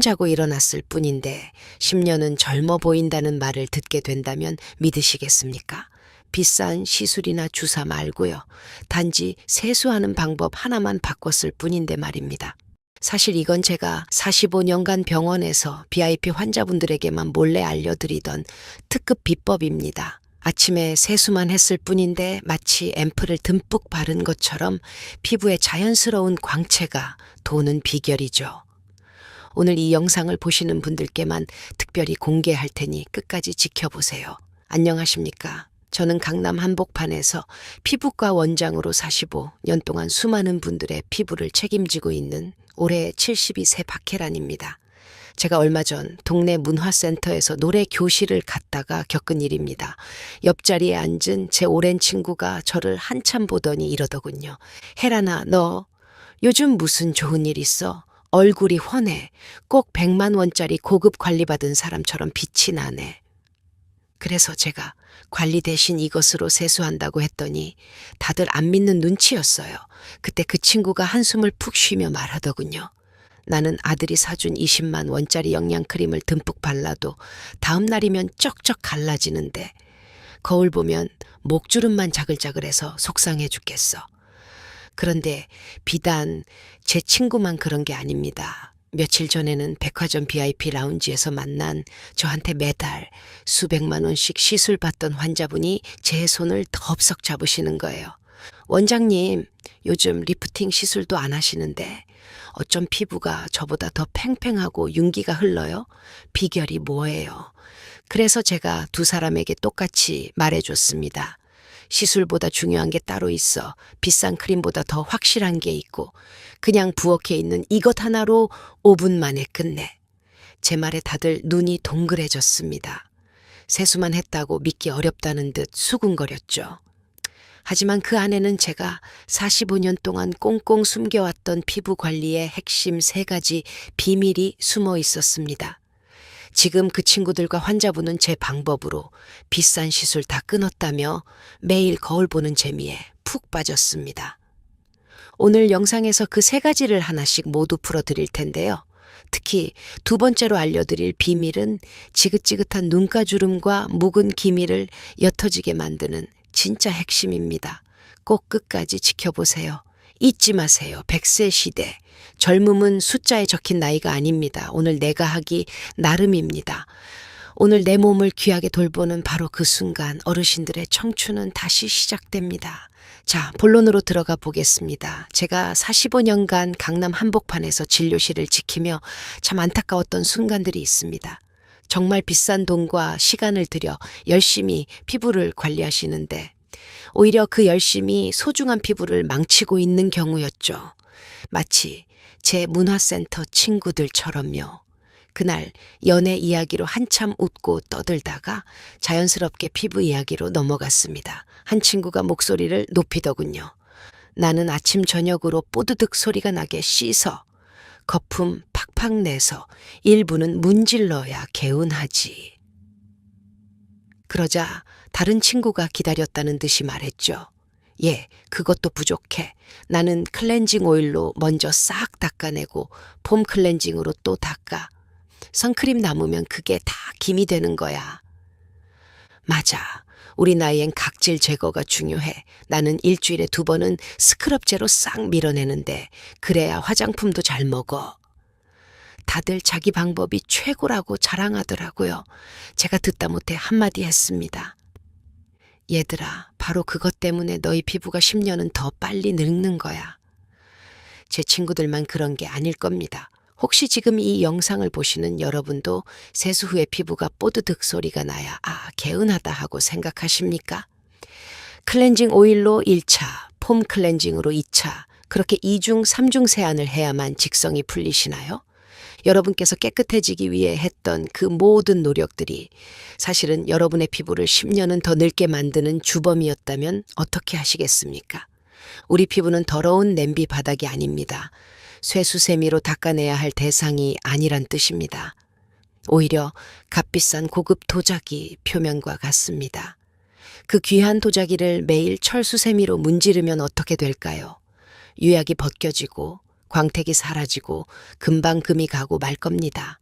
자고 일어났을 뿐인데 10년은 젊어 보인다는 말을 듣게 된다면 믿으시겠습니까? 비싼 시술이나 주사 말고요. 단지 세수하는 방법 하나만 바꿨을 뿐인데 말입니다. 사실 이건 제가 45년간 병원에서 VIP 환자분들에게만 몰래 알려드리던 특급 비법입니다. 아침에 세수만 했을 뿐인데 마치 앰플을 듬뿍 바른 것처럼 피부에 자연스러운 광채가 도는 비결이죠. 오늘 이 영상을 보시는 분들께만 특별히 공개할 테니 끝까지 지켜보세요. 안녕하십니까? 저는 강남 한복판에서 피부과 원장으로 45년 동안 수많은 분들의 피부를 책임지고 있는 올해 72세 박혜란입니다. 제가 얼마 전 동네 문화센터에서 노래 교실을 갔다가 겪은 일입니다. 옆자리에 앉은 제 오랜 친구가 저를 한참 보더니 이러더군요. 혜란아, 너 요즘 무슨 좋은 일 있어? 얼굴이 훤해. 꼭 100만 원짜리 고급 관리받은 사람처럼 빛이 나네. 그래서 제가 관리 대신 이것으로 세수한다고 했더니 다들 안 믿는 눈치였어요. 그때 그 친구가 한숨을 푹 쉬며 말하더군요. 나는 아들이 사준 20만 원짜리 영양크림을 듬뿍 발라도 다음 날이면 쩍쩍 갈라지는데 거울 보면 목주름만 자글자글해서 속상해 죽겠어. 그런데 비단 제 친구만 그런 게 아닙니다. 며칠 전에는 백화점 VIP 라운지에서 만난 저한테 매달 수백만 원씩 시술 받던 환자분이 제 손을 덥석 잡으시는 거예요. 원장님, 요즘 리프팅 시술도 안 하시는데 어쩜 피부가 저보다 더 팽팽하고 윤기가 흘러요? 비결이 뭐예요? 그래서 제가 두 사람에게 똑같이 말해줬습니다. 시술보다 중요한 게 따로 있어. 비싼 크림보다 더 확실한 게 있고 그냥 부엌에 있는 이것 하나로 5분 만에 끝내. 제 말에 다들 눈이 동그래졌습니다. 세수만 했다고 믿기 어렵다는 듯 수군거렸죠. 하지만 그 안에는 제가 45년 동안 꽁꽁 숨겨왔던 피부 관리의 핵심 3가지 비밀이 숨어 있었습니다. 지금 그 친구들과 환자분은 제 방법으로 비싼 시술 다 끊었다며 매일 거울 보는 재미에 푹 빠졌습니다. 오늘 영상에서 그 3가지를 하나씩 모두 풀어드릴 텐데요. 특히 두 번째로 알려드릴 비밀은 지긋지긋한 눈가주름과 묵은 기미를 옅어지게 만드는 진짜 핵심입니다. 꼭 끝까지 지켜보세요. 잊지 마세요. 100세 시대. 젊음은 숫자에 적힌 나이가 아닙니다. 오늘 내가 하기 나름입니다. 오늘 내 몸을 귀하게 돌보는 바로 그 순간 어르신들의 청춘은 다시 시작됩니다. 자, 본론으로 들어가 보겠습니다. 제가 45년간 강남 한복판에서 진료실을 지키며 참 안타까웠던 순간들이 있습니다. 정말 비싼 돈과 시간을 들여 열심히 피부를 관리하시는데 오히려 그 열심히 소중한 피부를 망치고 있는 경우였죠. 마치 제 문화센터 친구들처럼요. 그날 연애 이야기로 한참 웃고 떠들다가 자연스럽게 피부 이야기로 넘어갔습니다. 한 친구가 목소리를 높이더군요. 나는 아침 저녁으로 뽀드득 소리가 나게 씻어 거품 팍팍 내서 일부는 문질러야 개운하지. 그러자 다른 친구가 기다렸다는 듯이 말했죠. 예, 그것도 부족해. 나는 클렌징 오일로 먼저 싹 닦아내고 폼 클렌징으로 또 닦아. 선크림 남으면 그게 다 김이 되는 거야. 맞아. 우리 나이엔 각질 제거가 중요해. 나는 일주일에 2번은 스크럽제로 싹 밀어내는데 그래야 화장품도 잘 먹어. 다들 자기 방법이 최고라고 자랑하더라고요. 제가 듣다 못해 한마디 했습니다. 얘들아, 바로 그것 때문에 너희 피부가 10년은 더 빨리 늙는 거야. 제 친구들만 그런 게 아닐 겁니다. 혹시 지금 이 영상을 보시는 여러분도 세수 후에 피부가 뽀드득 소리가 나야 개운하다 하고 생각하십니까? 클렌징 오일로 1차, 폼 클렌징으로 2차, 그렇게 2중, 3중 세안을 해야만 직성이 풀리시나요? 여러분께서 깨끗해지기 위해 했던 그 모든 노력들이 사실은 여러분의 피부를 10년은 더 늙게 만드는 주범이었다면 어떻게 하시겠습니까? 우리 피부는 더러운 냄비 바닥이 아닙니다. 쇠수세미로 닦아내야 할 대상이 아니란 뜻입니다. 오히려 값비싼 고급 도자기 표면과 같습니다. 그 귀한 도자기를 매일 철수세미로 문지르면 어떻게 될까요? 유약이 벗겨지고 광택이 사라지고 금방 금이 가고 말 겁니다.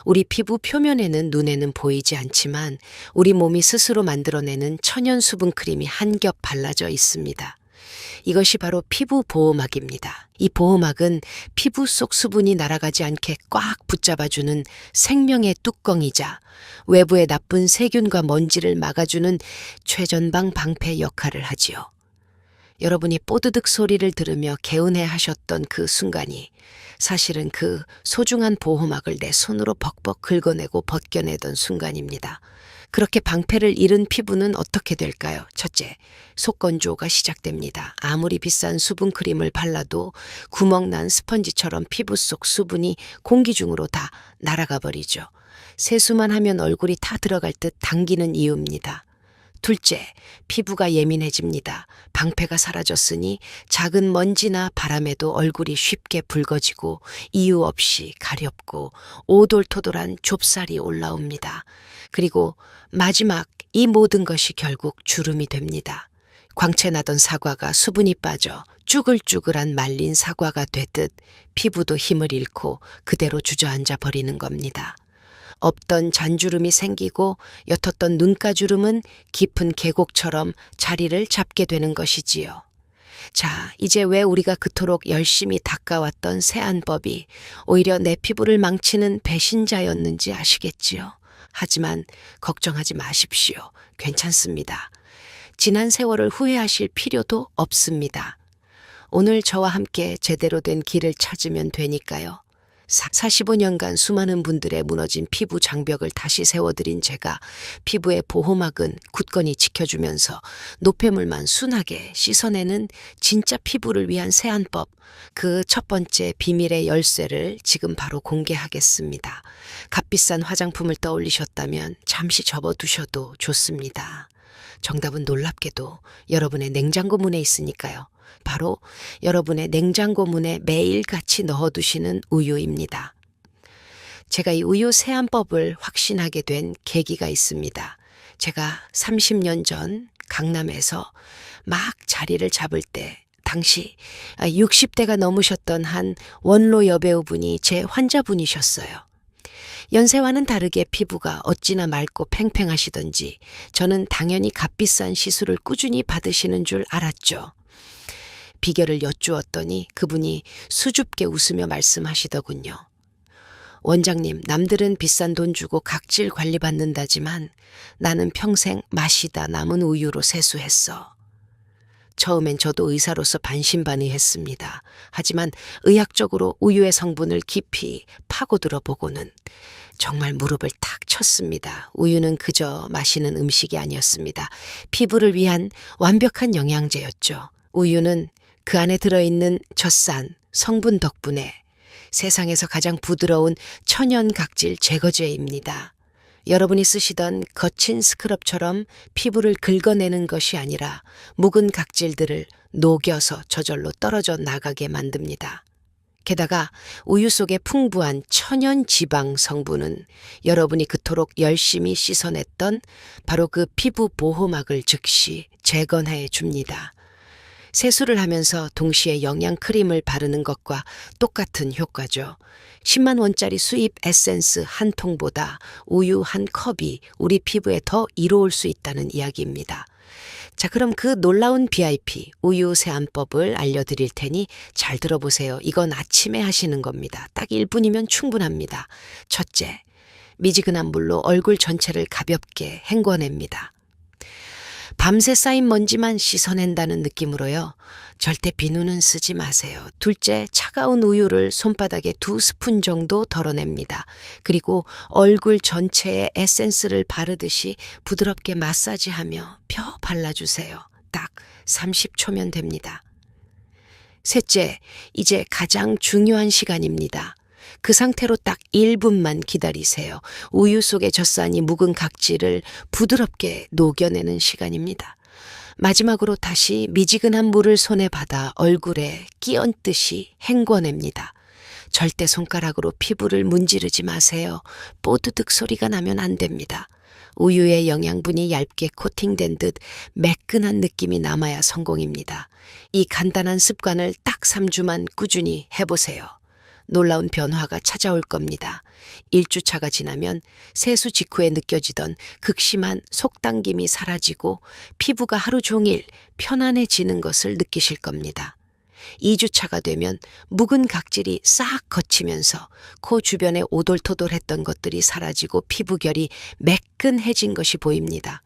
우리 피부 표면에는 눈에는 보이지 않지만 우리 몸이 스스로 만들어내는 천연 수분 크림이 한 겹 발라져 있습니다. 이것이 바로 피부 보호막입니다. 이 보호막은 피부 속 수분이 날아가지 않게 꽉 붙잡아주는 생명의 뚜껑이자 외부의 나쁜 세균과 먼지를 막아주는 최전방 방패 역할을 하지요. 여러분이 뽀드득 소리를 들으며 개운해 하셨던 그 순간이 사실은 그 소중한 보호막을 내 손으로 벅벅 긁어내고 벗겨내던 순간입니다. 그렇게 방패를 잃은 피부는 어떻게 될까요? 첫째, 속건조가 시작됩니다. 아무리 비싼 수분크림을 발라도 구멍난 스펀지처럼 피부 속 수분이 공기 중으로 다 날아가 버리죠. 세수만 하면 얼굴이 타 들어갈 듯 당기는 이유입니다. 둘째, 피부가 예민해집니다. 방패가 사라졌으니 작은 먼지나 바람에도 얼굴이 쉽게 붉어지고 이유 없이 가렵고 오돌토돌한 좁쌀이 올라옵니다. 그리고 마지막 이 모든 것이 결국 주름이 됩니다. 광채나던 사과가 수분이 빠져 쭈글쭈글한 말린 사과가 되듯 피부도 힘을 잃고 그대로 주저앉아 버리는 겁니다. 없던 잔주름이 생기고 옅었던 눈가주름은 깊은 계곡처럼 자리를 잡게 되는 것이지요. 자, 이제 왜 우리가 그토록 열심히 닦아왔던 세안법이 오히려 내 피부를 망치는 배신자였는지 아시겠지요? 하지만 걱정하지 마십시오. 괜찮습니다. 지난 세월을 후회하실 필요도 없습니다. 오늘 저와 함께 제대로 된 길을 찾으면 되니까요. 45년간 수많은 분들의 무너진 피부 장벽을 다시 세워드린 제가 피부의 보호막은 굳건히 지켜주면서 노폐물만 순하게 씻어내는 진짜 피부를 위한 세안법, 그 첫 번째 비밀의 열쇠를 지금 바로 공개하겠습니다. 값비싼 화장품을 떠올리셨다면 잠시 접어두셔도 좋습니다. 정답은 놀랍게도 여러분의 냉장고 문에 있으니까요. 바로 여러분의 냉장고 문에 매일같이 넣어두시는 우유입니다. 제가 이 우유 세안법을 확신하게 된 계기가 있습니다. 제가 30년 전 강남에서 막 자리를 잡을 때 당시 60대가 넘으셨던 한 원로 여배우분이 제 환자분이셨어요. 연세와는 다르게 피부가 어찌나 맑고 팽팽하시던지 저는 당연히 값비싼 시술을 꾸준히 받으시는 줄 알았죠. 비결을 여쭈었더니 그분이 수줍게 웃으며 말씀하시더군요. 원장님, 남들은 비싼 돈 주고 각질 관리받는다지만 나는 평생 마시다 남은 우유로 세수했어. 처음엔 저도 의사로서 반신반의했습니다. 하지만 의학적으로 우유의 성분을 깊이 파고들어 보고는 정말 무릎을 탁 쳤습니다. 우유는 그저 마시는 음식이 아니었습니다. 피부를 위한 완벽한 영양제였죠. 우유는 그 안에 들어있는 젖산 성분 덕분에 세상에서 가장 부드러운 천연 각질 제거제입니다. 여러분이 쓰시던 거친 스크럽처럼 피부를 긁어내는 것이 아니라 묵은 각질들을 녹여서 저절로 떨어져 나가게 만듭니다. 게다가 우유 속의 풍부한 천연 지방 성분은 여러분이 그토록 열심히 씻어냈던 바로 그 피부 보호막을 즉시 재건해 줍니다. 세수를 하면서 동시에 영양 크림을 바르는 것과 똑같은 효과죠. 10만 원짜리 수입 에센스 한 통보다 우유 한 컵이 우리 피부에 더 이로울 수 있다는 이야기입니다. 자, 그럼 그 놀라운 VIP 우유 세안법을 알려드릴 테니 잘 들어보세요. 이건 아침에 하시는 겁니다. 딱 1분이면 충분합니다. 첫째, 미지근한 물로 얼굴 전체를 가볍게 헹궈냅니다. 밤새 쌓인 먼지만 씻어낸다는 느낌으로요. 절대 비누는 쓰지 마세요. 둘째, 차가운 우유를 손바닥에 2스푼 정도 덜어냅니다. 그리고 얼굴 전체에 에센스를 바르듯이 부드럽게 마사지하며 펴 발라주세요. 딱 30초면 됩니다. 셋째, 이제 가장 중요한 시간입니다. 그 상태로 딱 1분만 기다리세요. 우유 속의 젖산이 묵은 각질을 부드럽게 녹여내는 시간입니다. 마지막으로 다시 미지근한 물을 손에 받아 얼굴에 끼얹듯이 헹궈냅니다. 절대 손가락으로 피부를 문지르지 마세요. 뽀드득 소리가 나면 안 됩니다. 우유의 영양분이 얇게 코팅된 듯 매끈한 느낌이 남아야 성공입니다. 이 간단한 습관을 딱 3주만 꾸준히 해보세요. 놀라운 변화가 찾아올 겁니다. 1주차가 지나면 세수 직후에 느껴지던 극심한 속당김이 사라지고 피부가 하루 종일 편안해지는 것을 느끼실 겁니다. 2주차가 되면 묵은 각질이 싹 걷히면서 코 주변에 오돌토돌했던 것들이 사라지고 피부결이 매끈해진 것이 보입니다.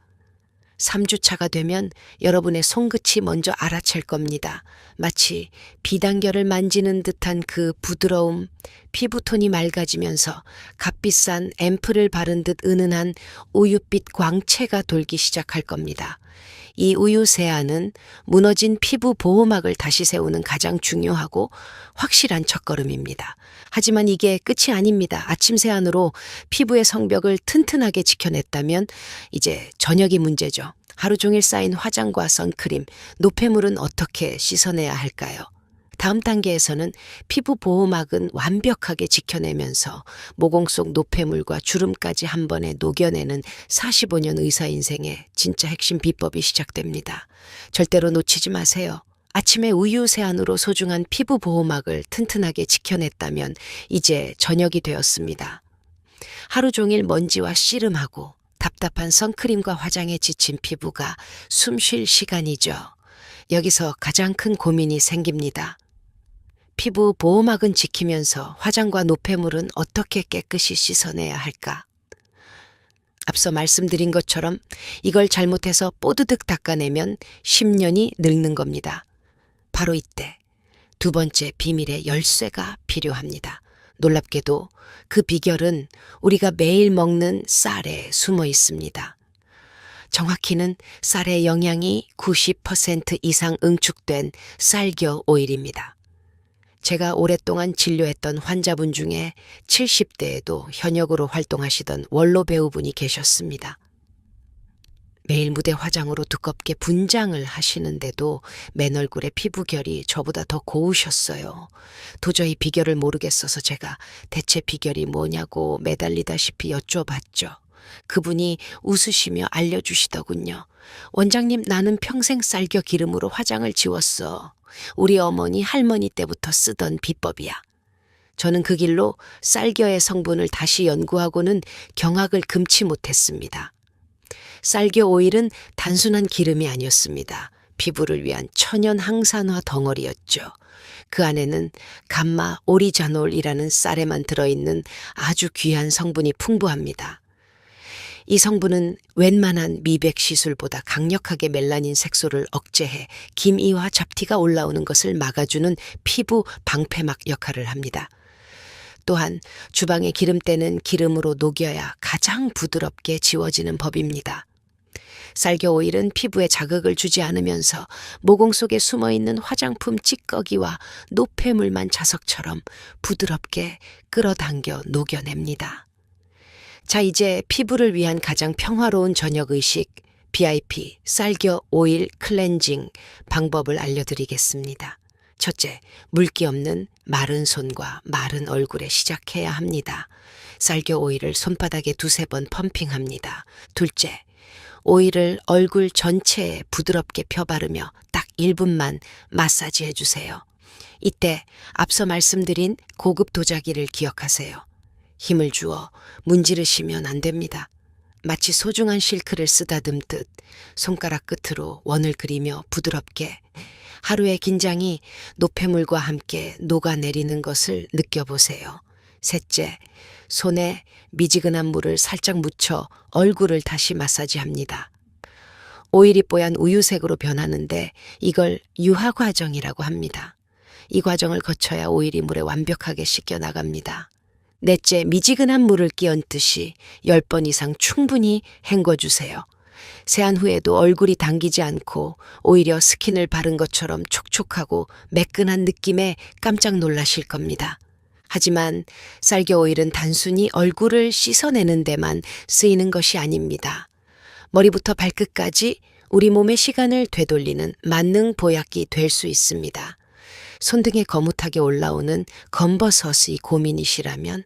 3주차가 되면 여러분의 손끝이 먼저 알아챌 겁니다. 마치 비단결을 만지는 듯한 그 부드러움, 피부톤이 맑아지면서 값비싼 앰플을 바른 듯 은은한 우유빛 광채가 돌기 시작할 겁니다. 이 우유 세안은 무너진 피부 보호막을 다시 세우는 가장 중요하고 확실한 첫걸음입니다. 하지만 이게 끝이 아닙니다. 아침 세안으로 피부의 성벽을 튼튼하게 지켜냈다면 이제 저녁이 문제죠. 하루 종일 쌓인 화장과 선크림, 노폐물은 어떻게 씻어내야 할까요? 다음 단계에서는 피부 보호막은 완벽하게 지켜내면서 모공 속 노폐물과 주름까지 한 번에 녹여내는 45년 의사 인생의 진짜 핵심 비법이 시작됩니다. 절대로 놓치지 마세요. 아침에 우유 세안으로 소중한 피부 보호막을 튼튼하게 지켜냈다면 이제 저녁이 되었습니다. 하루 종일 먼지와 씨름하고 답답한 선크림과 화장에 지친 피부가 숨 쉴 시간이죠. 여기서 가장 큰 고민이 생깁니다. 피부 보호막은 지키면서 화장과 노폐물은 어떻게 깨끗이 씻어내야 할까? 앞서 말씀드린 것처럼 이걸 잘못해서 뽀드득 닦아내면 10년이 늙는 겁니다. 바로 이때 두 번째 비밀의 열쇠가 필요합니다. 놀랍게도 그 비결은 우리가 매일 먹는 쌀에 숨어 있습니다. 정확히는 쌀의 영양이 90% 이상 응축된 쌀겨 오일입니다. 제가 오랫동안 진료했던 환자분 중에 70대에도 현역으로 활동하시던 원로 배우분이 계셨습니다. 매일 무대 화장으로 두껍게 분장을 하시는데도 맨 얼굴의 피부결이 저보다 더 고우셨어요. 도저히 비결을 모르겠어서 제가 대체 비결이 뭐냐고 매달리다시피 여쭤봤죠. 그분이 웃으시며 알려주시더군요. 원장님, 나는 평생 쌀겨 기름으로 화장을 지웠어. 우리 어머니, 할머니 때부터 쓰던 비법이야. 저는 그 길로 쌀겨의 성분을 다시 연구하고는 경악을 금치 못했습니다. 쌀겨 오일은 단순한 기름이 아니었습니다. 피부를 위한 천연 항산화 덩어리였죠. 그 안에는 감마 오리자놀이라는 쌀에만 들어있는 아주 귀한 성분이 풍부합니다. 이 성분은 웬만한 미백 시술보다 강력하게 멜라닌 색소를 억제해 김이와 잡티가 올라오는 것을 막아주는 피부 방패막 역할을 합니다. 또한 주방의 기름때는 기름으로 녹여야 가장 부드럽게 지워지는 법입니다. 쌀겨 오일은 피부에 자극을 주지 않으면서 모공 속에 숨어있는 화장품 찌꺼기와 노폐물만 자석처럼 부드럽게 끌어당겨 녹여냅니다. 자, 이제 피부를 위한 가장 평화로운 저녁 의식, BIP 쌀겨 오일 클렌징 방법을 알려드리겠습니다. 첫째, 물기 없는 마른 손과 마른 얼굴에 시작해야 합니다. 쌀겨 오일을 손바닥에 2-3번 펌핑합니다. 둘째, 오일을 얼굴 전체에 부드럽게 펴바르며 딱 1분만 마사지 해주세요. 이때 앞서 말씀드린 고급 도자기를 기억하세요. 힘을 주어 문지르시면 안 됩니다. 마치 소중한 실크를 쓰다듬듯 손가락 끝으로 원을 그리며 부드럽게 하루의 긴장이 노폐물과 함께 녹아내리는 것을 느껴보세요. 셋째, 손에 미지근한 물을 살짝 묻혀 얼굴을 다시 마사지합니다. 오일이 뽀얀 우유색으로 변하는데 이걸 유화 과정이라고 합니다. 이 과정을 거쳐야 오일이 물에 완벽하게 씻겨 나갑니다. 넷째, 미지근한 물을 끼얹듯이 10번 이상 충분히 헹궈주세요. 세안 후에도 얼굴이 당기지 않고 오히려 스킨을 바른 것처럼 촉촉하고 매끈한 느낌에 깜짝 놀라실 겁니다. 하지만 쌀겨 오일은 단순히 얼굴을 씻어내는 데만 쓰이는 것이 아닙니다. 머리부터 발끝까지 우리 몸의 시간을 되돌리는 만능 보약이 될 수 있습니다. 손등에 거뭇하게 올라오는 검버섯이 고민이시라면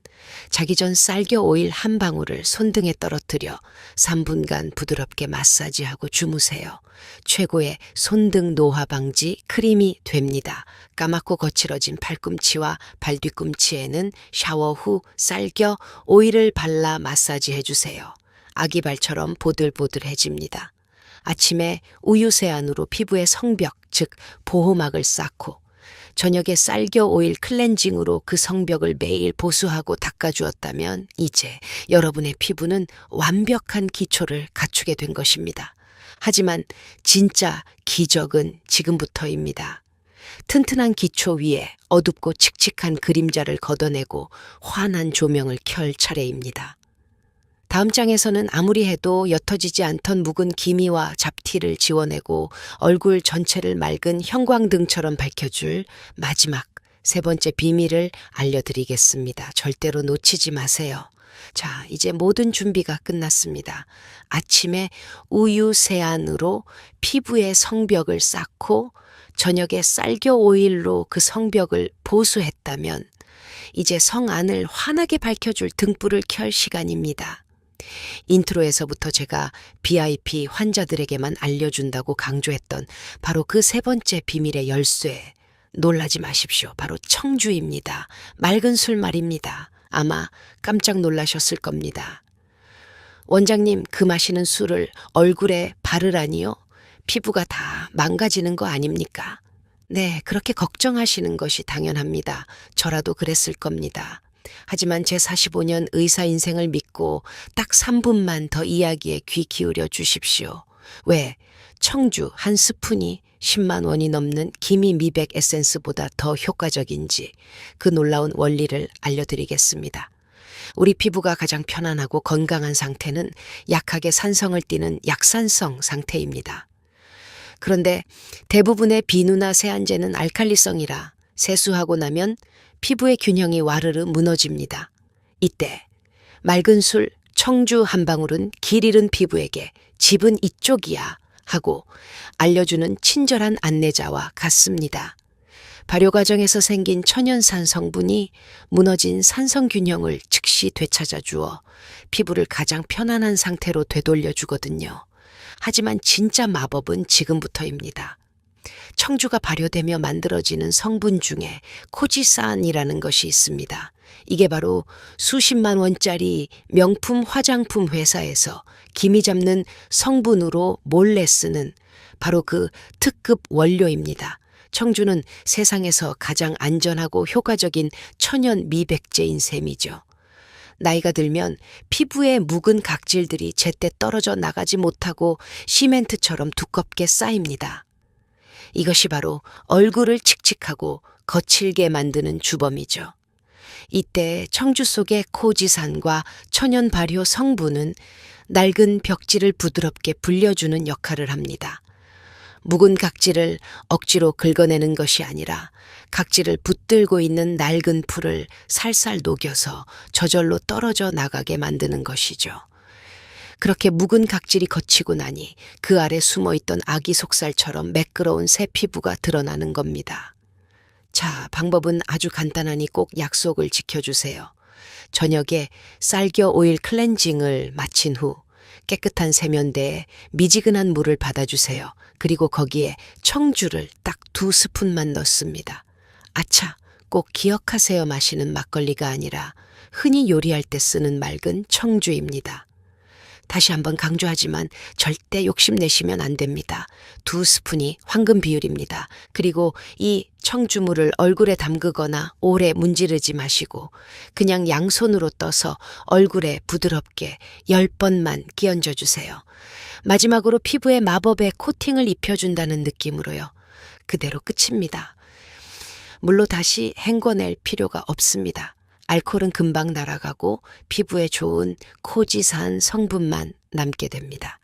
자기 전 쌀겨 오일 한 방울을 손등에 떨어뜨려 3분간 부드럽게 마사지하고 주무세요. 최고의 손등 노화 방지 크림이 됩니다. 까맣고 거칠어진 팔꿈치와 발 뒤꿈치에는 샤워 후 쌀겨 오일을 발라 마사지해 주세요. 아기 발처럼 보들보들해집니다. 아침에 우유 세안으로 피부의 성벽, 즉 보호막을 쌓고 저녁에 쌀겨 오일 클렌징으로 그 성벽을 매일 보수하고 닦아주었다면 이제 여러분의 피부는 완벽한 기초를 갖추게 된 것입니다. 하지만 진짜 기적은 지금부터입니다. 튼튼한 기초 위에 어둡고 칙칙한 그림자를 걷어내고 환한 조명을 켤 차례입니다. 다음 장에서는 아무리 해도 옅어지지 않던 묵은 기미와 잡티를 지워내고 얼굴 전체를 맑은 형광등처럼 밝혀줄 마지막 세 번째 비밀을 알려드리겠습니다. 절대로 놓치지 마세요. 자, 이제 모든 준비가 끝났습니다. 아침에 우유 세안으로 피부의 성벽을 쌓고 저녁에 쌀겨 오일로 그 성벽을 보수했다면 이제 성 안을 환하게 밝혀줄 등불을 켤 시간입니다. 인트로에서부터 제가 VIP 환자들에게만 알려준다고 강조했던 바로 그 세 번째 비밀의 열쇠. 놀라지 마십시오. 바로 청주입니다. 맑은 술 말입니다. 아마 깜짝 놀라셨을 겁니다. 원장님, 그 마시는 술을 얼굴에 바르라니요? 피부가 다 망가지는 거 아닙니까? 네, 그렇게 걱정하시는 것이 당연합니다. 저라도 그랬을 겁니다. 하지만 제 45년 의사 인생을 믿고 딱 3분만 더 이야기에 귀 기울여 주십시오. 왜? 청주 한 스푼이 10만 원이 넘는 기미 미백 에센스보다 더 효과적인지 그 놀라운 원리를 알려드리겠습니다. 우리 피부가 가장 편안하고 건강한 상태는 약하게 산성을 띠는 약산성 상태입니다. 그런데 대부분의 비누나 세안제는 알칼리성이라 세수하고 나면 피부의 균형이 와르르 무너집니다. 이때 맑은 술 청주 한 방울은 길 잃은 피부에게 집은 이쪽이야 하고 알려주는 친절한 안내자와 같습니다. 발효 과정에서 생긴 천연산 성분이 무너진 산성 균형을 즉시 되찾아 주어 피부를 가장 편안한 상태로 되돌려 주거든요. 하지만 진짜 마법은 지금부터입니다. 청주가 발효되며 만들어지는 성분 중에 코지산이라는 것이 있습니다. 이게 바로 수십만 원짜리 명품 화장품 회사에서 기미 잡는 성분으로 몰래 쓰는 바로 그 특급 원료입니다. 청주는 세상에서 가장 안전하고 효과적인 천연 미백제인 셈이죠. 나이가 들면 피부의 묵은 각질들이 제때 떨어져 나가지 못하고 시멘트처럼 두껍게 쌓입니다. 이것이 바로 얼굴을 칙칙하고 거칠게 만드는 주범이죠. 이때 청주 속의 코지산과 천연 발효 성분은 낡은 벽지를 부드럽게 불려주는 역할을 합니다. 묵은 각질을 억지로 긁어내는 것이 아니라 각질을 붙들고 있는 낡은 풀을 살살 녹여서 저절로 떨어져 나가게 만드는 것이죠. 그렇게 묵은 각질이 거치고 나니 그 아래 숨어있던 아기 속살처럼 매끄러운 새 피부가 드러나는 겁니다. 자, 방법은 아주 간단하니 꼭 약속을 지켜주세요. 저녁에 쌀겨 오일 클렌징을 마친 후 깨끗한 세면대에 미지근한 물을 받아주세요. 그리고 거기에 청주를 딱 2스푼만 넣습니다. 아차, 꼭 기억하세요. 마시는 막걸리가 아니라 흔히 요리할 때 쓰는 맑은 청주입니다. 다시 한번 강조하지만 절대 욕심내시면 안 됩니다. 2스푼이 황금 비율입니다. 그리고 이 청주물을 얼굴에 담그거나 오래 문지르지 마시고 그냥 양손으로 떠서 얼굴에 부드럽게 10번만 끼얹어 주세요. 마지막으로 피부에 마법의 코팅을 입혀준다는 느낌으로요. 그대로 끝입니다. 물로 다시 헹궈낼 필요가 없습니다. 알코올은 금방 날아가고 피부에 좋은 코지산 성분만 남게 됩니다.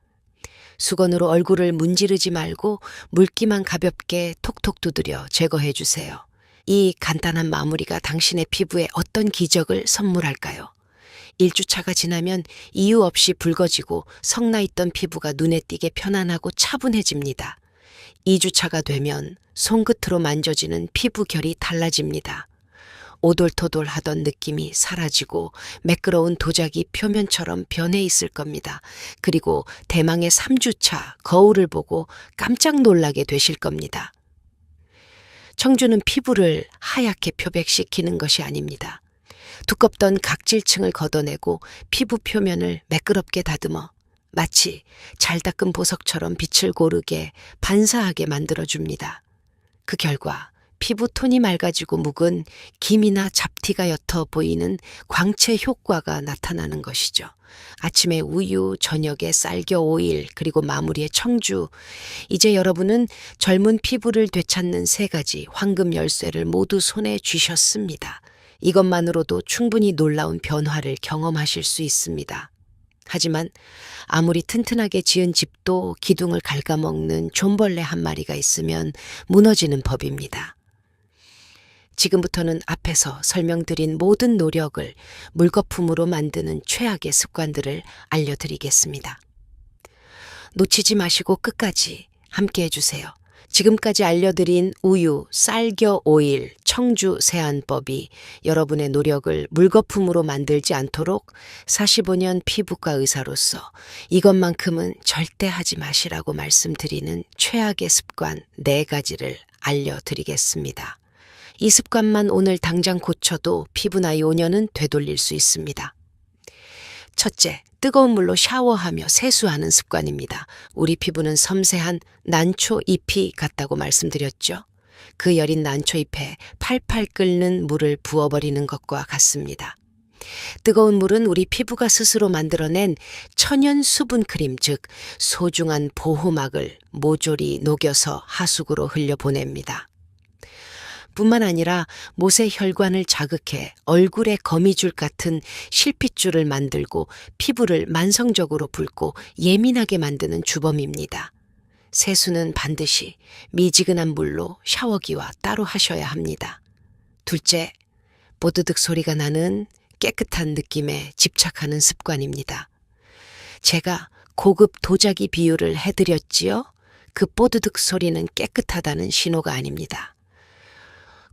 수건으로 얼굴을 문지르지 말고 물기만 가볍게 톡톡 두드려 제거해 주세요. 이 간단한 마무리가 당신의 피부에 어떤 기적을 선물할까요? 1주차가 지나면 이유 없이 붉어지고 성나있던 피부가 눈에 띄게 편안하고 차분해집니다. 2주차가 되면 손끝으로 만져지는 피부 결이 달라집니다. 오돌토돌하던 느낌이 사라지고 매끄러운 도자기 표면처럼 변해 있을 겁니다. 그리고 대망의 3주차 거울을 보고 깜짝 놀라게 되실 겁니다. 청주는 피부를 하얗게 표백시키는 것이 아닙니다. 두껍던 각질층을 걷어내고 피부 표면을 매끄럽게 다듬어 마치 잘 닦은 보석처럼 빛을 고르게 반사하게 만들어줍니다. 그 결과 피부 톤이 맑아지고 묵은 기미나 잡티가 옅어 보이는 광채 효과가 나타나는 것이죠. 아침에 우유, 저녁에 쌀겨 오일, 그리고 마무리에 청주. 이제 여러분은 젊은 피부를 되찾는 3가지 황금 열쇠를 모두 손에 쥐셨습니다. 이것만으로도 충분히 놀라운 변화를 경험하실 수 있습니다. 하지만 아무리 튼튼하게 지은 집도 기둥을 갉아먹는 존벌레 한 마리가 있으면 무너지는 법입니다. 지금부터는 앞에서 설명드린 모든 노력을 물거품으로 만드는 최악의 습관들을 알려드리겠습니다. 놓치지 마시고 끝까지 함께 해주세요. 지금까지 알려드린 우유, 쌀겨 오일, 청주 세안법이 여러분의 노력을 물거품으로 만들지 않도록 45년 피부과 의사로서 이것만큼은 절대 하지 마시라고 말씀드리는 최악의 습관 4가지를 알려드리겠습니다. 이 습관만 오늘 당장 고쳐도 피부 나이 5년은 되돌릴 수 있습니다. 첫째, 뜨거운 물로 샤워하며 세수하는 습관입니다. 우리 피부는 섬세한 난초 잎이 같다고 말씀드렸죠. 그 여린 난초 잎에 팔팔 끓는 물을 부어버리는 것과 같습니다. 뜨거운 물은 우리 피부가 스스로 만들어낸 천연 수분 크림, 즉 소중한 보호막을 모조리 녹여서 하수구로 흘려보냅니다. 뿐만 아니라 못의 혈관을 자극해 얼굴에 거미줄 같은 실핏줄을 만들고 피부를 만성적으로 붉고 예민하게 만드는 주범입니다. 세수는 반드시 미지근한 물로 샤워기와 따로 하셔야 합니다. 둘째, 뽀드득 소리가 나는 깨끗한 느낌에 집착하는 습관입니다. 제가 고급 도자기 비유를 해드렸지요? 그 뽀드득 소리는 깨끗하다는 신호가 아닙니다.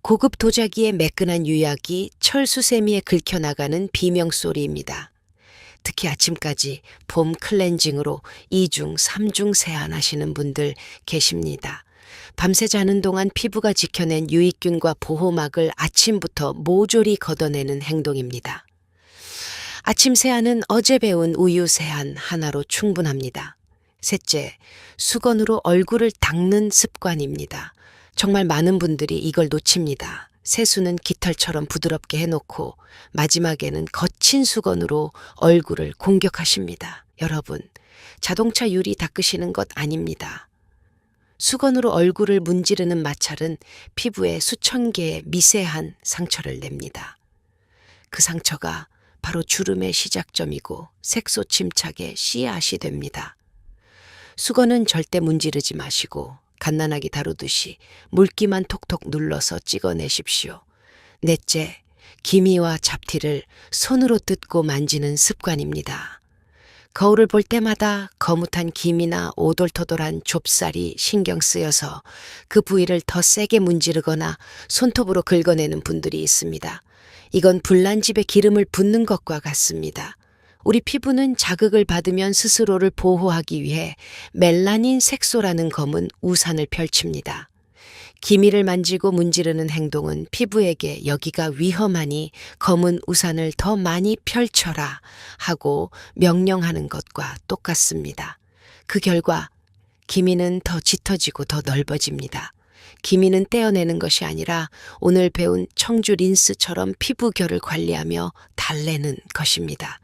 고급 도자기의 매끈한 유약이 철수세미에 긁혀나가는 비명소리입니다. 특히 아침까지 봄 클렌징으로 2중, 3중 세안하시는 분들 계십니다. 밤새 자는 동안 피부가 지켜낸 유익균과 보호막을 아침부터 모조리 걷어내는 행동입니다. 아침 세안은 어제 배운 우유 세안 하나로 충분합니다. 셋째, 수건으로 얼굴을 닦는 습관입니다. 정말 많은 분들이 이걸 놓칩니다. 세수는 깃털처럼 부드럽게 해놓고 마지막에는 거친 수건으로 얼굴을 공격하십니다. 여러분, 자동차 유리 닦으시는 것 아닙니다. 수건으로 얼굴을 문지르는 마찰은 피부에 수천 개의 미세한 상처를 냅니다. 그 상처가 바로 주름의 시작점이고 색소 침착의 씨앗이 됩니다. 수건은 절대 문지르지 마시고 갓난아기 다루듯이 물기만 톡톡 눌러서 찍어내십시오. 넷째, 기미와 잡티를 손으로 뜯고 만지는 습관입니다. 거울을 볼 때마다 거뭇한 기미나 오돌토돌한 좁쌀이 신경 쓰여서 그 부위를 더 세게 문지르거나 손톱으로 긁어내는 분들이 있습니다. 이건 불난집에 기름을 붓는 것과 같습니다. 우리 피부는 자극을 받으면 스스로를 보호하기 위해 멜라닌 색소라는 검은 우산을 펼칩니다. 기미를 만지고 문지르는 행동은 피부에게 여기가 위험하니 검은 우산을 더 많이 펼쳐라 하고 명령하는 것과 똑같습니다. 그 결과 기미는 더 짙어지고 더 넓어집니다. 기미는 떼어내는 것이 아니라 오늘 배운 청주 린스처럼 피부결을 관리하며 달래는 것입니다.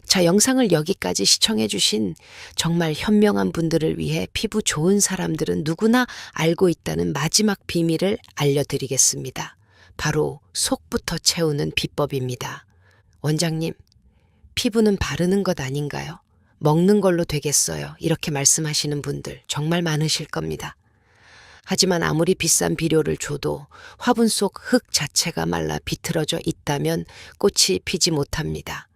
자, 영상을 여기까지 시청해 주신 정말 현명한 분들을 위해 피부 좋은 사람들은 누구나 알고 있다는 마지막 비밀을 알려드리겠습니다. 바로 속부터 채우는 비법입니다. 원장님, 피부는 바르는 것 아닌가요? 먹는 걸로 되겠어요. 이렇게 말씀하시는 분들 정말 많으실 겁니다. 하지만 아무리 비싼 비료를 줘도 화분 속 흙 자체가 말라 비틀어져 있다면 꽃이 피지 못합니다.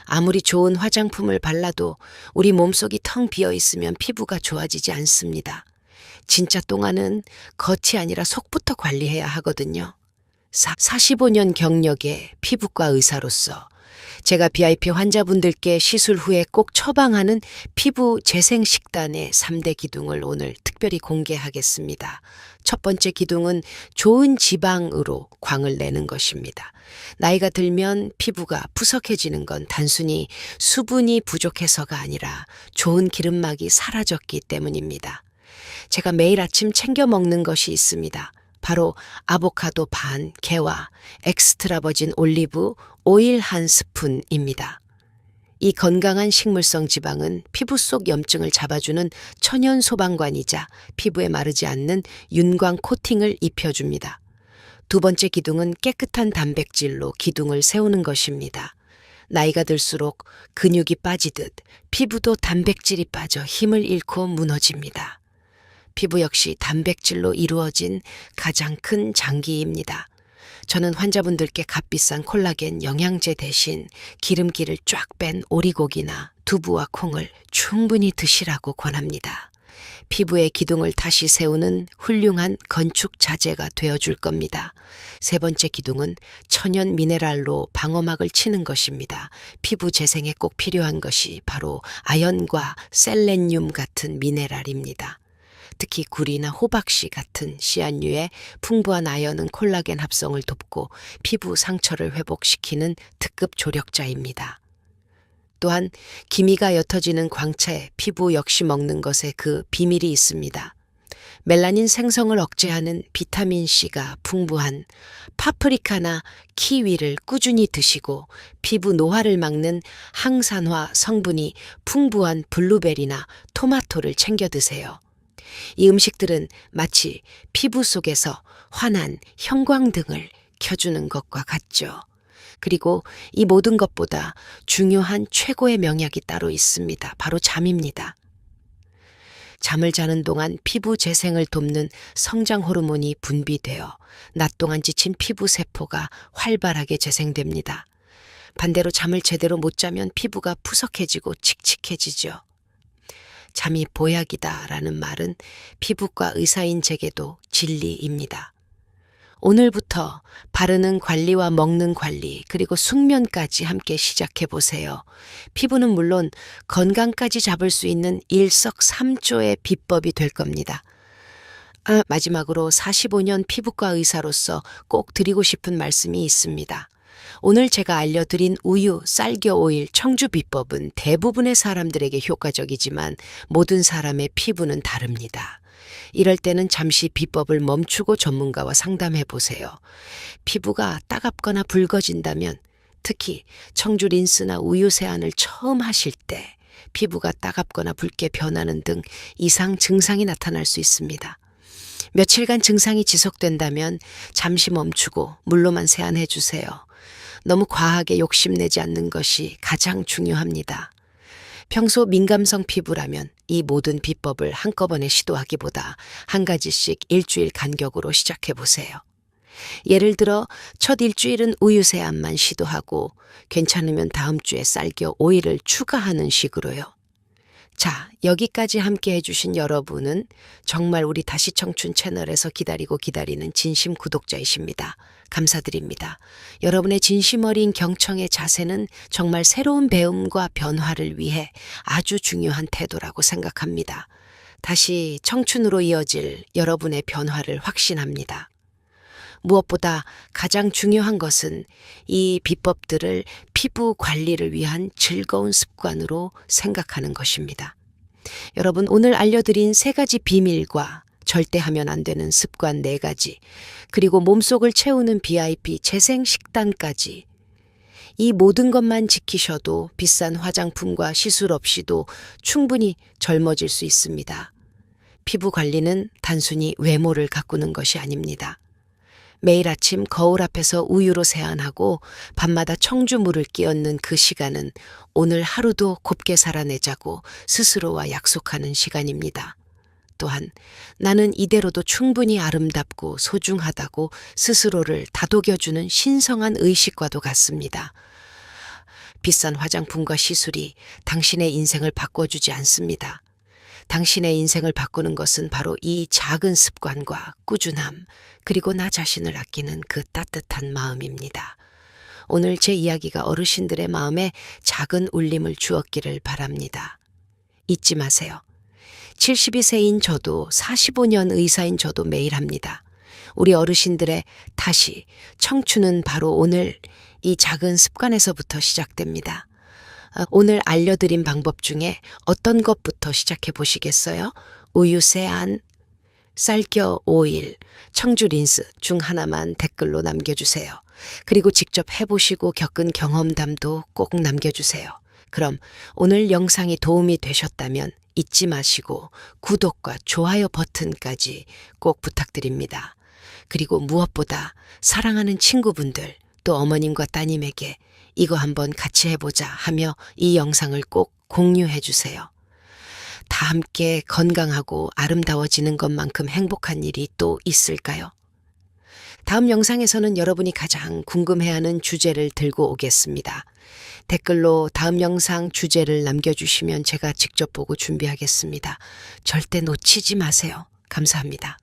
아무리 좋은 화장품을 발라도 우리 몸속이 텅 비어 있으면 피부가 좋아지지 않습니다. 진짜 똥아는 겉이 아니라 속부터 관리해야 하거든요. 45년 경력의 피부과 의사로서 제가 VIP 환자분들께 시술 후에 꼭 처방하는 피부 재생 식단의 3대 기둥을 오늘 특별히 공개하겠습니다. 첫 번째 기둥은 좋은 지방으로 광을 내는 것입니다. 나이가 들면 피부가 푸석해지는 건 단순히 수분이 부족해서가 아니라 좋은 기름막이 사라졌기 때문입니다. 제가 매일 아침 챙겨 먹는 것이 있습니다. 바로 아보카도 반 개와 엑스트라 버진 올리브 오일 한 스푼입니다. 이 건강한 식물성 지방은 피부 속 염증을 잡아주는 천연 소방관이자 피부에 마르지 않는 윤광 코팅을 입혀줍니다. 두 번째 기둥은 깨끗한 단백질로 기둥을 세우는 것입니다. 나이가 들수록 근육이 빠지듯 피부도 단백질이 빠져 힘을 잃고 무너집니다. 피부 역시 단백질로 이루어진 가장 큰 장기입니다. 저는 환자분들께 값비싼 콜라겐 영양제 대신 기름기를 쫙 뺀 오리고기나 두부와 콩을 충분히 드시라고 권합니다. 피부의 기둥을 다시 세우는 훌륭한 건축 자재가 되어줄 겁니다. 세 번째 기둥은 천연 미네랄로 방어막을 치는 것입니다. 피부 재생에 꼭 필요한 것이 바로 아연과 셀레늄 같은 미네랄입니다. 특히 구리나 호박씨 같은 씨앗류의 풍부한 아연은 콜라겐 합성을 돕고 피부 상처를 회복시키는 특급 조력자입니다. 또한 기미가 옅어지는 광채, 피부 역시 먹는 것에 그 비밀이 있습니다. 멜라닌 생성을 억제하는 비타민C가 풍부한 파프리카나 키위를 꾸준히 드시고 피부 노화를 막는 항산화 성분이 풍부한 블루베리나 토마토를 챙겨 드세요. 이 음식들은 마치 피부 속에서 환한 형광등을 켜주는 것과 같죠. 그리고 이 모든 것보다 중요한 최고의 명약이 따로 있습니다. 바로 잠입니다. 잠을 자는 동안 피부 재생을 돕는 성장 호르몬이 분비되어 낮 동안 지친 피부 세포가 활발하게 재생됩니다. 반대로 잠을 제대로 못 자면 피부가 푸석해지고 칙칙해지죠. 잠이 보약이다라는 말은 피부과 의사인 제게도 진리입니다. 오늘부터 바르는 관리와 먹는 관리 그리고 숙면까지 함께 시작해 보세요. 피부는 물론 건강까지 잡을 수 있는 일석삼조의 비법이 될 겁니다. 마지막으로 45년 피부과 의사로서 꼭 드리고 싶은 말씀이 있습니다. 오늘 제가 알려드린 우유, 쌀겨 오일, 청주 비법은 대부분의 사람들에게 효과적이지만 모든 사람의 피부는 다릅니다. 이럴 때는 잠시 비법을 멈추고 전문가와 상담해 보세요. 피부가 따갑거나 붉어진다면 특히 청주 린스나 우유 세안을 처음 하실 때 피부가 따갑거나 붉게 변하는 등 이상 증상이 나타날 수 있습니다. 며칠간 증상이 지속된다면 잠시 멈추고 물로만 세안해 주세요. 너무 과하게 욕심내지 않는 것이 가장 중요합니다. 평소 민감성 피부라면 이 모든 비법을 한꺼번에 시도하기보다 한 가지씩 일주일 간격으로 시작해 보세요. 예를 들어 첫 일주일은 우유 세안만 시도하고 괜찮으면 다음 주에 쌀겨 오일을 추가하는 식으로요. 자, 여기까지 함께 해주신 여러분은 정말 우리 다시 청춘 채널에서 기다리는 진심 구독자이십니다. 감사드립니다. 여러분의 진심 어린 경청의 자세는 정말 새로운 배움과 변화를 위해 아주 중요한 태도라고 생각합니다. 다시 청춘으로 이어질 여러분의 변화를 확신합니다. 무엇보다 가장 중요한 것은 이 비법들을 피부 관리를 위한 즐거운 습관으로 생각하는 것입니다. 여러분, 오늘 알려드린 3가지 비밀과 절대 하면 안 되는 습관 4가지, 그리고 몸속을 채우는 VIP 재생 식단까지, 이 모든 것만 지키셔도 비싼 화장품과 시술 없이도 충분히 젊어질 수 있습니다. 피부 관리는 단순히 외모를 가꾸는 것이 아닙니다. 매일 아침 거울 앞에서 우유로 세안하고 밤마다 청주물을 끼얹는 그 시간은 오늘 하루도 곱게 살아내자고 스스로와 약속하는 시간입니다. 또한 나는 이대로도 충분히 아름답고 소중하다고 스스로를 다독여주는 신성한 의식과도 같습니다. 비싼 화장품과 시술이 당신의 인생을 바꿔주지 않습니다. 당신의 인생을 바꾸는 것은 바로 이 작은 습관과 꾸준함, 그리고 나 자신을 아끼는 그 따뜻한 마음입니다. 오늘 제 이야기가 어르신들의 마음에 작은 울림을 주었기를 바랍니다. 잊지 마세요. 72세인 저도 45년 의사인 저도 매일 합니다. 우리 어르신들의 다시 청춘은 바로 오늘 이 작은 습관에서부터 시작됩니다. 오늘 알려드린 방법 중에 어떤 것부터 시작해 보시겠어요? 우유 세안, 쌀겨 오일, 청주 린스 중 하나만 댓글로 남겨주세요. 그리고 직접 해보시고 겪은 경험담도 꼭 남겨주세요. 그럼 오늘 영상이 도움이 되셨다면 잊지 마시고 구독과 좋아요 버튼까지 꼭 부탁드립니다. 그리고 무엇보다 사랑하는 친구분들 또 어머님과 따님에게 이거 한번 같이 해보자 하며 이 영상을 꼭 공유해 주세요. 다 함께 건강하고 아름다워지는 것만큼 행복한 일이 또 있을까요? 다음 영상에서는 여러분이 가장 궁금해하는 주제를 들고 오겠습니다. 댓글로 다음 영상 주제를 남겨주시면 제가 직접 보고 준비하겠습니다. 절대 놓치지 마세요. 감사합니다.